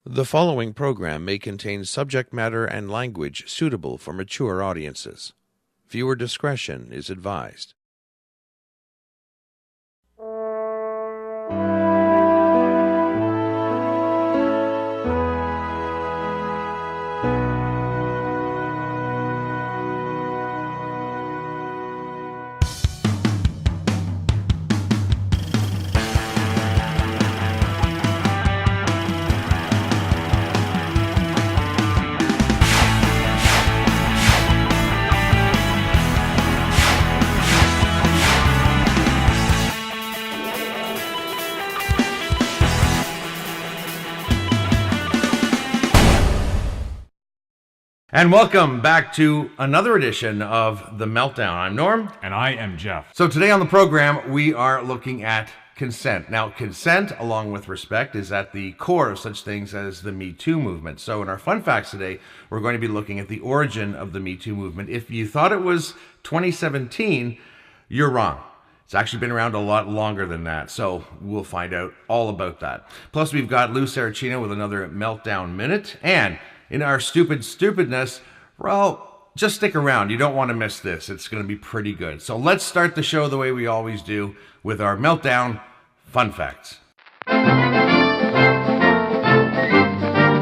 The following program may contain subject matter and language suitable for mature audiences. Viewer discretion is advised. And welcome back to another edition of The Meltdown. I'm Norm. And I am Jeff. So today on the program, we are looking at consent. Now, consent, along with respect, is at the core of such things as the Me Too movement. So in our fun facts today, we're going to be looking at the origin of the Me Too movement. If you thought it was 2017, you're wrong. It's actually been around a lot longer than that, so we'll find out all about that. Plus, we've got Lou Saracino with another Meltdown Minute, and in our stupidness, well, just stick around. You don't want to miss this. It's going to be pretty good. So let's start the show the way we always do with our Meltdown Fun Facts.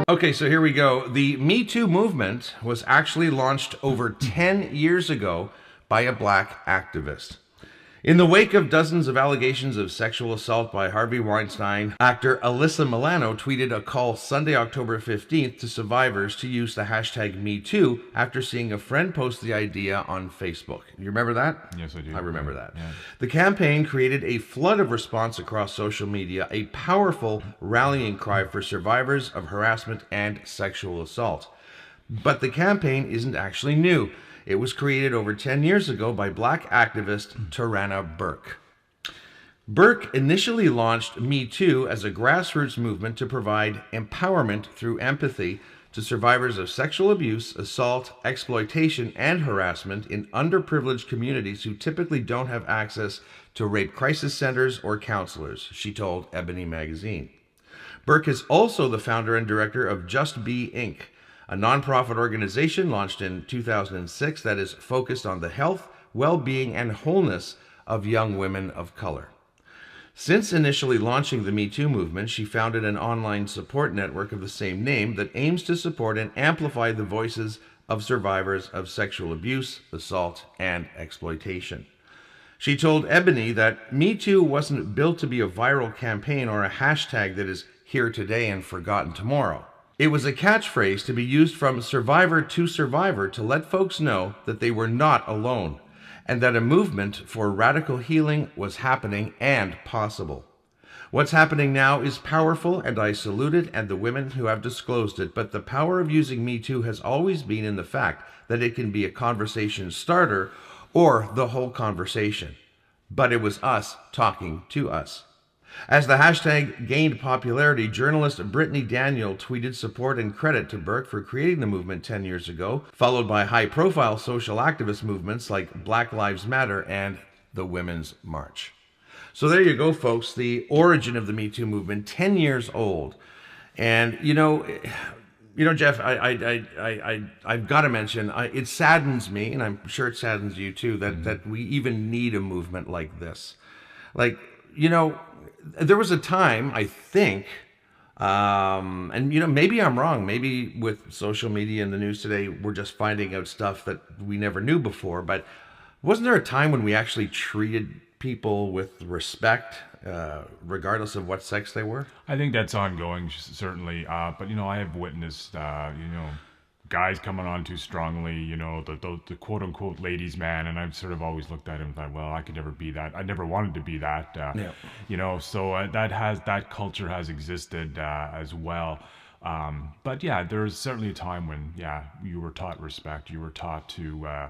Okay, so here we go. The Me Too movement was actually launched over 10 years ago by a black activist. In the wake of dozens of allegations of sexual assault by Harvey Weinstein, actor Alyssa Milano tweeted a call Sunday, October 15th to survivors to use the hashtag MeToo after seeing a friend post the idea on Facebook. You remember that? Yes, I do. I remember that. Yeah. The campaign created a flood of response across social media, a powerful rallying cry for survivors of harassment and sexual assault. But the campaign isn't actually new. It was created over 10 years ago by black activist Tarana Burke. Burke initially launched Me Too as a grassroots movement to provide empowerment through empathy to survivors of sexual abuse, assault, exploitation, and harassment in underprivileged communities who typically don't have access to rape crisis centers or counselors, she told Ebony magazine. Burke is also the founder and director of Just Be Inc., a nonprofit organization launched in 2006 that is focused on the health, well-being, and wholeness of young women of color. Since initially launching the Me Too movement, she founded an online support network of the same name that aims to support and amplify the voices of survivors of sexual abuse, assault, and exploitation. She told Ebony that Me Too wasn't built to be a viral campaign or a hashtag that is here today and forgotten tomorrow. It was a catchphrase to be used from survivor to let folks know that they were not alone and that a movement for radical healing was happening and possible. What's happening now is powerful, and I salute it and the women who have disclosed it, but the power of using Me Too has always been in the fact that it can be a conversation starter or the whole conversation. But it was us talking to us. As the hashtag gained popularity, journalist Brittany Daniel tweeted support and credit to Burke for creating the movement 10 years ago, followed by high-profile social activist movements like Black Lives Matter and the Women's March. So there you go, folks, the origin of the Me Too movement, 10 years old. And, you know, Jeff, I've got to mention, it saddens me, and I'm sure it saddens you too, that we even need a movement like this. Like, you know, there was a time, I think, and, you know, maybe I'm wrong. Maybe with social media and the news today, we're just finding out stuff that we never knew before. But wasn't there a time when we actually treated people with respect, regardless of what sex they were? I think that's ongoing, certainly. But, you know, I have witnessed, guys coming on too strongly, you know, the quote-unquote ladies' man, and I've sort of always looked at him and thought, well, I could never be that. I never wanted to be that, you know, so that culture has existed as well. But, yeah, there's certainly a time when, you were taught respect. You were taught to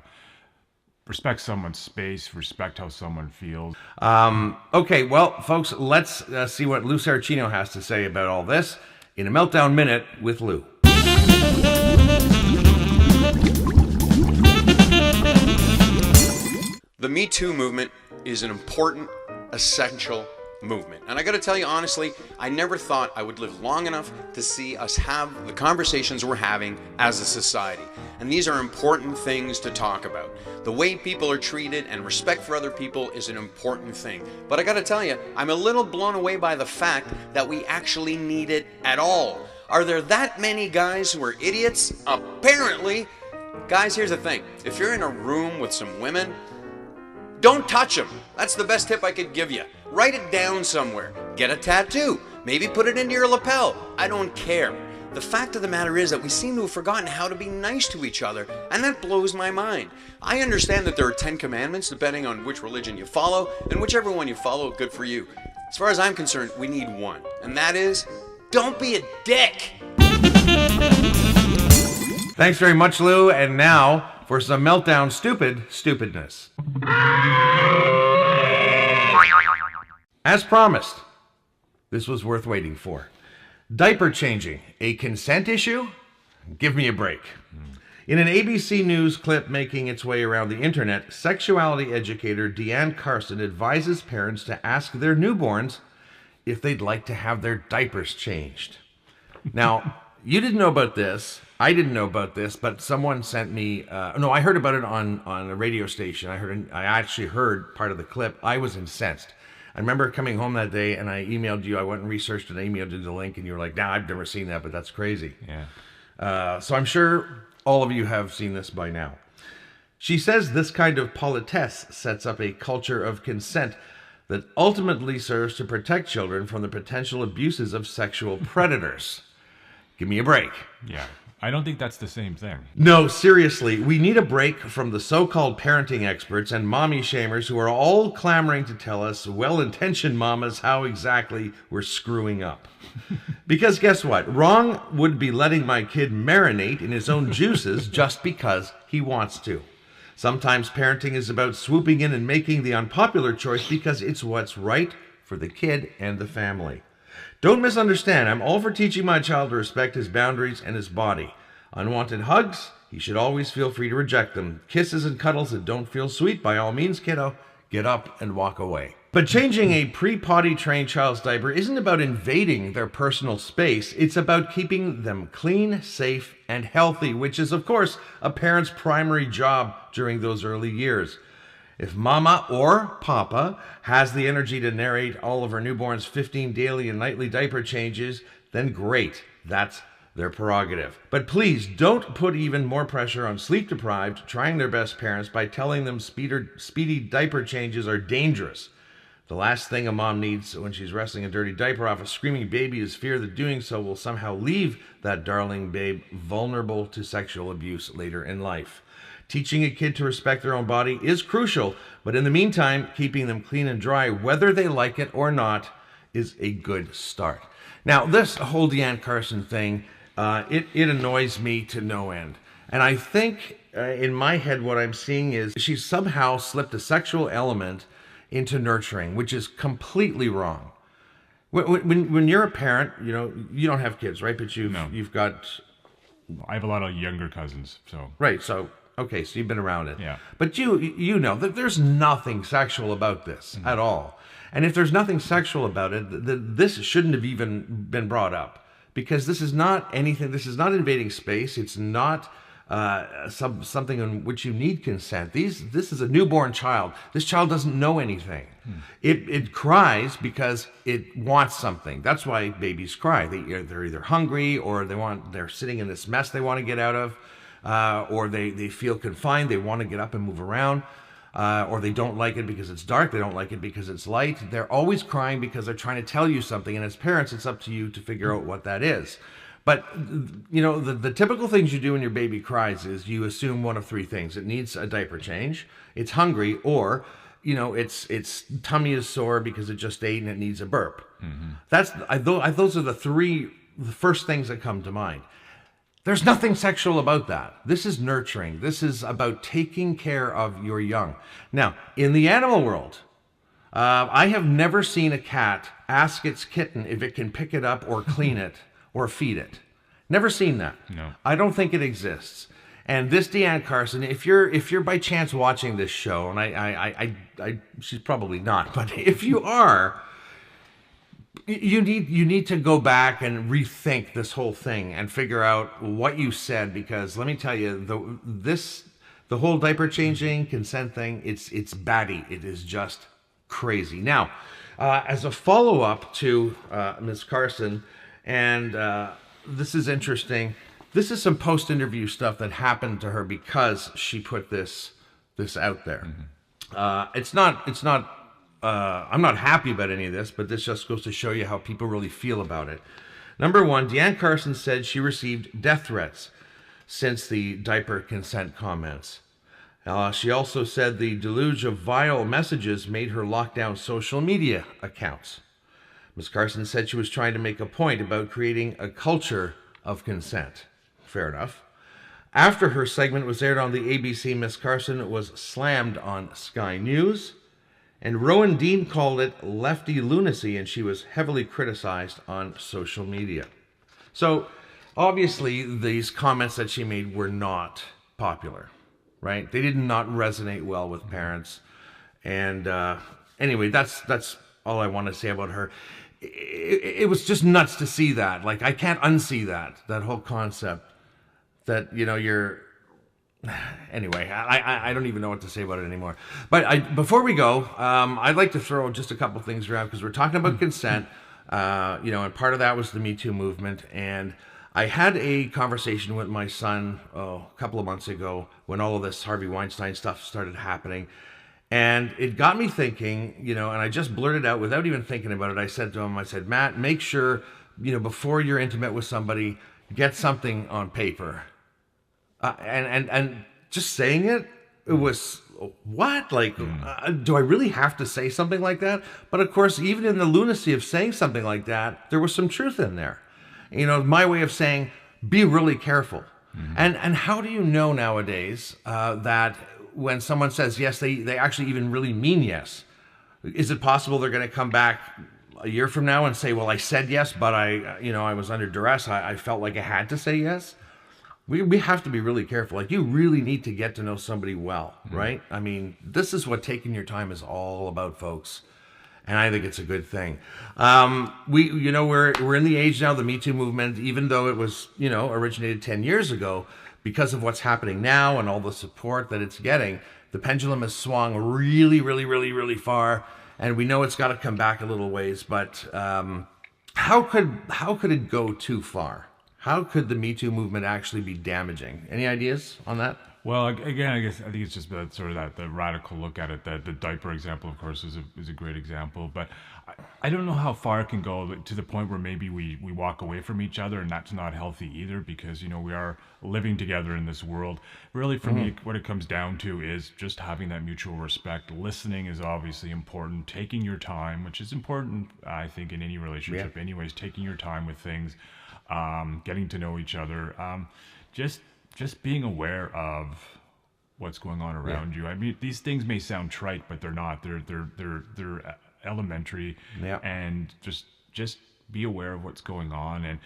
respect someone's space, respect how someone feels. Okay, well, folks, let's see what Lou Saracino has to say about all this in a Meltdown Minute with Lou. The Me Too movement is an important, essential, movement. And I got to tell you honestly, I never thought I would live long enough to see us have the conversations we're having as a society. And these are important things to talk about. The way people are treated and respect for other people is an important thing. But I got to tell you, I'm a little blown away by the fact that we actually need it at all. Are there that many guys who are idiots? Apparently. Guys, here's the thing. If you're in a room with some women, don't touch them. That's the best tip I could give you. Write it down somewhere. Get a tattoo. Maybe put it into your lapel. I don't care. The fact of the matter is that we seem to have forgotten how to be nice to each other, and that blows my mind. I understand that there are 10 commandments depending on which religion you follow, and whichever one you follow, good for you. As far as I'm concerned, we need one, and that is, don't be a dick. Thanks very much, Lou. And now for some Meltdown stupidness. As promised, this was worth waiting for. Diaper changing, a consent issue? Give me a break. In an ABC News clip making its way around the internet, sexuality educator Deanne Carson advises parents to ask their newborns if they'd like to have their diapers changed. Now, you didn't know about this. I didn't know about this, but someone sent me. I heard about it on a radio station. I actually heard part of the clip. I was incensed. I remember coming home that day and I emailed you. I went and researched it. I emailed you the link, and you were like, "Nah, I've never seen that, but that's crazy." Yeah. So I'm sure all of you have seen this by now. She says this kind of politesse sets up a culture of consent that ultimately serves to protect children from the potential abuses of sexual predators. Give me a break. Yeah. I don't think that's the same thing. No, seriously, we need a break from the so-called parenting experts and mommy shamers who are all clamoring to tell us, well-intentioned mamas, how exactly we're screwing up. Because guess what? Wrong would be letting my kid marinate in his own juices just because he wants to. Sometimes parenting is about swooping in and making the unpopular choice because it's what's right for the kid and the family. Don't misunderstand, I'm all for teaching my child to respect his boundaries and his body. Unwanted hugs, he should always feel free to reject them. Kisses and cuddles that don't feel sweet, by all means, kiddo, get up and walk away. But changing a pre-potty trained child's diaper isn't about invading their personal space. It's about keeping them clean, safe, and healthy, which is, of course, a parent's primary job during those early years. If mama or papa has the energy to narrate all of her newborn's 15 daily and nightly diaper changes, then great. That's their prerogative. But please don't put even more pressure on sleep-deprived, trying their best parents by telling them speedy diaper changes are dangerous. The last thing a mom needs when she's wresting a dirty diaper off a screaming baby is fear that doing so will somehow leave that darling babe vulnerable to sexual abuse later in life. Teaching a kid to respect their own body is crucial, but in the meantime, keeping them clean and dry, whether they like it or not, is a good start. Now, this whole Deanne Carson thing, it annoys me to no end. And I think in my head what I'm seeing is she somehow slipped a sexual element into nurturing, which is completely wrong. When you're a parent, you know, you don't have kids, right? But you've got... I have a lot of younger cousins, so... Right, so... Okay, so you've been around it. Yeah. But you know that there's nothing sexual about this at all. And if there's nothing sexual about it, this shouldn't have even been brought up. Because this is not anything, this is not invading space. It's not something in which you need consent. This is a newborn child. This child doesn't know anything. It cries because it wants something. That's why babies cry. They're either hungry or they're sitting in this mess they want to get out of. Or they feel confined, they want to get up and move around, or they don't like it because it's dark, they don't like it because it's light. They're always crying because they're trying to tell you something, and as parents, it's up to you to figure out what that is. But, you know, the typical things you do when your baby cries is you assume one of three things. It needs a diaper change, it's hungry, or, you know, its tummy is sore because it just ate and it needs a burp. Mm-hmm. Those are the first things that come to mind. There's nothing sexual about that. This is nurturing. This is about taking care of your young. Now, in the animal world, I have never seen a cat ask its kitten if it can pick it up or clean it or feed it. Never seen that. No. I don't think it exists. And this Deanne Carson, if you're by chance watching this show, and I she's probably not, but if you are, You need to go back and rethink this whole thing and figure out what you said, because let me tell you, the whole diaper changing consent thing, it's batty. It is just crazy. Now, as a follow-up to Ms. Carson, and this is interesting. This is some post-interview stuff that happened to her because she put this out there. It's not. I'm not happy about any of this, but this just goes to show you how people really feel about it. Number one, Deanne Carson said she received death threats since the diaper consent comments. She also said the deluge of vile messages made her lock down social media accounts. Ms. Carson said she was trying to make a point about creating a culture of consent. Fair enough. After her segment was aired on the ABC, Ms. Carson was slammed on Sky News. And Rowan Dean called it lefty lunacy, and she was heavily criticized on social media. So, obviously, these comments that she made were not popular, right? They did not resonate well with parents. And anyway, that's all I want to say about her. It was just nuts to see that. Like, I can't unsee that whole concept that, you're... Anyway, I don't even know what to say about it anymore. But before we go, I'd like to throw just a couple things around, because we're talking about consent, and part of that was the Me Too movement. And I had a conversation with my son a couple of months ago when all of this Harvey Weinstein stuff started happening. And it got me thinking, and I just blurted out without even thinking about it. I said to him, Matt, make sure, before you're intimate with somebody, get something on paper. And just saying it was, what? Like, do I really have to say something like that? But of course, even in the lunacy of saying something like that, there was some truth in there. My way of saying, be really careful. And how do you know nowadays that when someone says yes, they actually even really mean yes? Is it possible they're going to come back a year from now and say, well, I said yes, but I was under duress. I felt like I had to say yes. We have to be really careful. Like, you really need to get to know somebody well, right? I mean, this is what taking your time is all about, folks. And I think it's a good thing. We're in the age now, the Me Too movement, even though it was, originated 10 years ago, because of what's happening now and all the support that it's getting, the pendulum has swung really, really, really, really far. And we know it's got to come back a little ways. But how could it go too far? How could the Me Too movement actually be damaging? Any ideas on that? Well, again, I think it's just sort of the radical look at it. The diaper example, of course, is a great example. But I don't know how far it can go to the point where maybe we walk away from each other, and that's not healthy either, because, we are living together in this world. Really, for me, what it comes down to is just having that mutual respect. Listening is obviously important. Taking your time, which is important, I think, in any relationship anyways, taking your time with things. Getting to know each other, just being aware of what's going on around you. I mean, these things may sound trite, but they're not. They're elementary, and just be aware of what's going on, and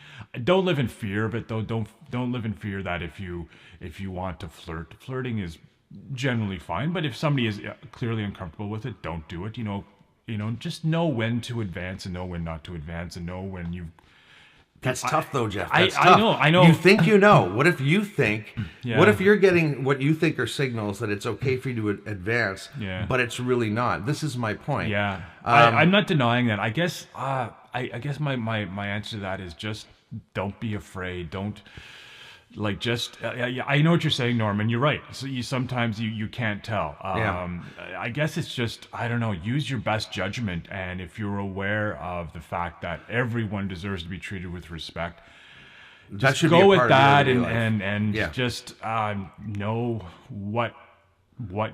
don't live in fear of it. Though don't live in fear that if you want to flirting is generally fine. But if somebody is clearly uncomfortable with it, don't do it. Just know when to advance and know when not to advance, and know when you've. That's tough, though, Jeff. That's tough. I know. You think you know. What if you think... What if you're getting what you think are signals that it's okay for you to advance, but it's really not? This is my point. Yeah. I'm not denying that. I guess my answer to that is just don't be afraid. Don't... I know what you're saying, Norman. You're right. So sometimes you can't tell. I guess it's just, I don't know, use your best judgment. And if you're aware of the fact that everyone deserves to be treated with respect, that should go be a with part that of and just know what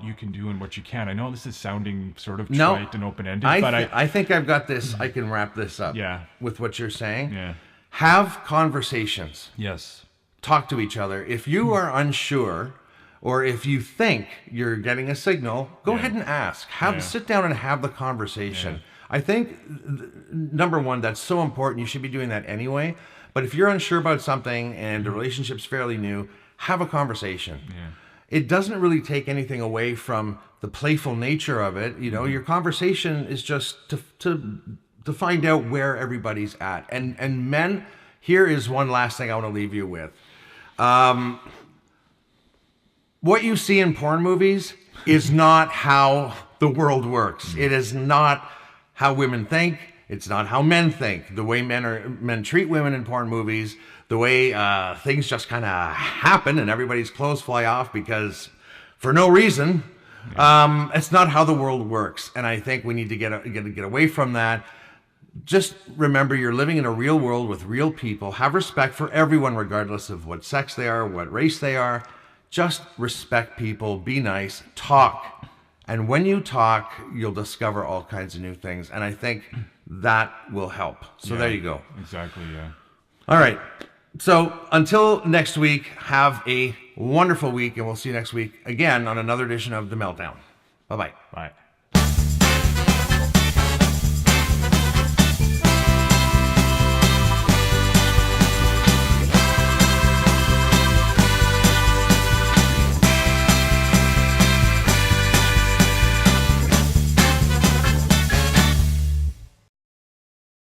you can do and what you can't. I know this is sounding sort of trite and open-ended, but I think I've got this. I can wrap this up with what you're saying. Yeah. Have conversations. Yes. Talk to each other. If you are unsure, or if you think you're getting a signal, go ahead and ask. Sit down and have the conversation. I think, number one, that's so important. You should be doing that anyway. But if you're unsure about something and the relationship's fairly new, have a conversation. It doesn't really take anything away from the playful nature of it. Your conversation is just to to find out where everybody's at. And men, here is one last thing I want to leave you with. What you see in porn movies is not how the world works. It is not how women think. It's not how men think. The way men treat women in porn movies, the way things just kind of happen and everybody's clothes fly off because for no reason. It's not how the world works. And I think we need to get away from that. Just remember, you're living in a real world with real people. Have respect for everyone, regardless of what sex they are, what race they are. Just respect people, be nice, talk. And when you talk, you'll discover all kinds of new things. And I think that will help. So there you go. Exactly, yeah. All right. So until next week, have a wonderful week. And we'll see you next week again on another edition of The Meltdown. Bye-bye. Bye.